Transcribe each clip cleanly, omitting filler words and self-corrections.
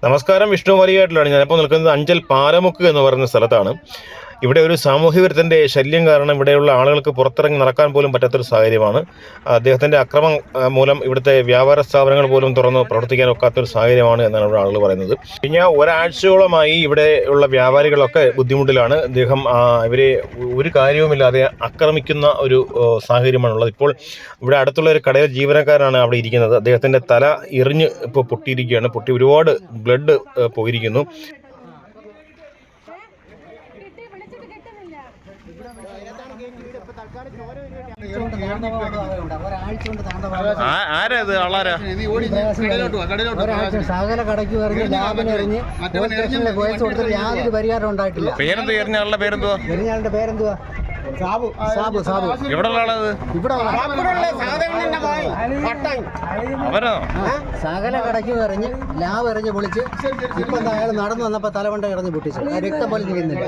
നമസ്കാരം, വിഷ്ണു വലിയാട്ടിലാണ്. ഞാനിപ്പോൾ നിൽക്കുന്നത് അഞ്ചൽ പാലമുക്ക് എന്ന് പറയുന്ന സ്ഥലത്താണ്. ഇവിടെ ഒരു സാമൂഹ്യ വിരുദ്ധൻ്റെ ശല്യം കാരണം ഇവിടെയുള്ള ആളുകൾക്ക് പുറത്തിറങ്ങി നടക്കാൻ പോലും പറ്റാത്തൊരു സാഹചര്യമാണ്. അദ്ദേഹത്തിൻ്റെ അക്രമം മൂലം ഇവിടുത്തെ വ്യാപാര സ്ഥാപനങ്ങൾ പോലും തുറന്ന് പ്രവർത്തിക്കാൻ ഒക്കാത്തൊരു സാഹചര്യമാണ് എന്നാണ് ഇവിടെ ആളുകൾ പറയുന്നത്. കഴിഞ്ഞ ഒരാഴ്ചയോളമായി ഇവിടെ ഉള്ള വ്യാപാരികളൊക്കെ ബുദ്ധിമുട്ടിലാണ്. അദ്ദേഹം ഇവരെ ഒരു കാര്യവുമില്ലാതെ ആക്രമിക്കുന്ന ഒരു സാഹചര്യമാണുള്ളത്. ഇപ്പോൾ ഇവിടെ അടുത്തുള്ള ഒരു കടയിൽ ജീവനക്കാരനാണ് അവിടെ ഇരിക്കുന്നത്. അദ്ദേഹത്തിൻ്റെ തല എറിഞ്ഞ് ഇപ്പോൾ പൊട്ടിയിരിക്കുകയാണ്. പൊട്ടി ഒരുപാട് ബ്ലഡ് പോയിരിക്കുന്നു. ആരാത് ആളാരാ? സകല കടയ്ക്ക് എറിഞ്ഞ് ലാബിന് എറിഞ്ഞ് സ്റ്റേഷനിലെ കേസ് കൊടുത്തിട്ട് യാതൊരു പരിഹാരം ഉണ്ടായിട്ടില്ല. പേരെന്ത്? എറിഞ്ഞാളുടെ പേരെന്തുവാ? എറിഞ്ഞാളുടെ പേരെന്തുവാ? സാബു. ഇവിടെ ഇവിടെ അവരോ? സകല കടയ്ക്ക് എറിഞ്ഞ് ലാബ് എറിഞ്ഞ് പൊളിച്ച് ഇപ്പൊ അയാൾ നടന്നു വന്നപ്പോ തലവണ്ട എറിഞ്ഞ് പൊട്ടിച്ചു. രക്തം പോലെ ചെയ്യുന്നില്ല.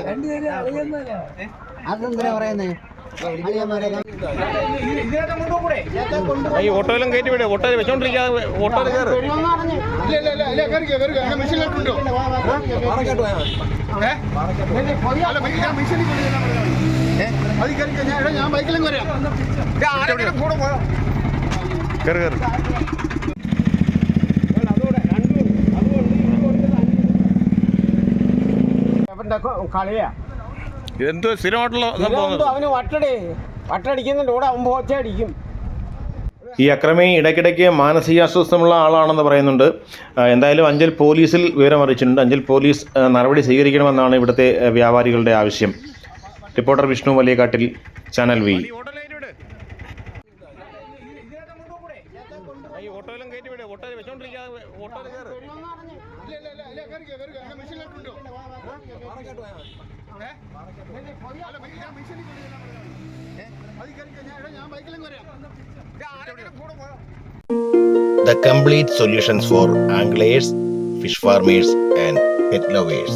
അതെന്തിനാ പറയുന്നേ? ഈ ഓട്ടോയിലും കയറ്റി വിടുക. ഓട്ടോയിൽ വെച്ചോണ്ടിരിക്കാതെ ഓട്ടോയിൽ കയറി. കളിയാ ഇതെന്തോ സ്ഥിരമായിട്ടുള്ള അവന് വട്ടടിക്കുന്നുണ്ട്. ഇവിടെ ആവുമ്പോ ഒച്ച അടിക്കും. ഈ അക്രമി ഇടയ്ക്കിടയ്ക്ക് മാനസികാസ്വസ്ഥമുള്ള ആളാണെന്ന് പറയുന്നുണ്ട്. എന്തായാലും അഞ്ചൽ പോലീസിൽ വിവരം അറിയിച്ചിട്ടുണ്ട്. അഞ്ചൽ പോലീസ് നടപടി സ്വീകരിക്കണമെന്നാണ് ഇവിടുത്തെ വ്യാപാരികളുടെ ആവശ്യം. Reporter Vishnu Valiyakattil, channel V. The complete solutions for anglers, fish farmers and pet lovers.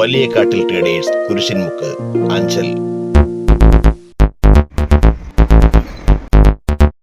Valiyakattil traders, Kurishinmukku, Anchal.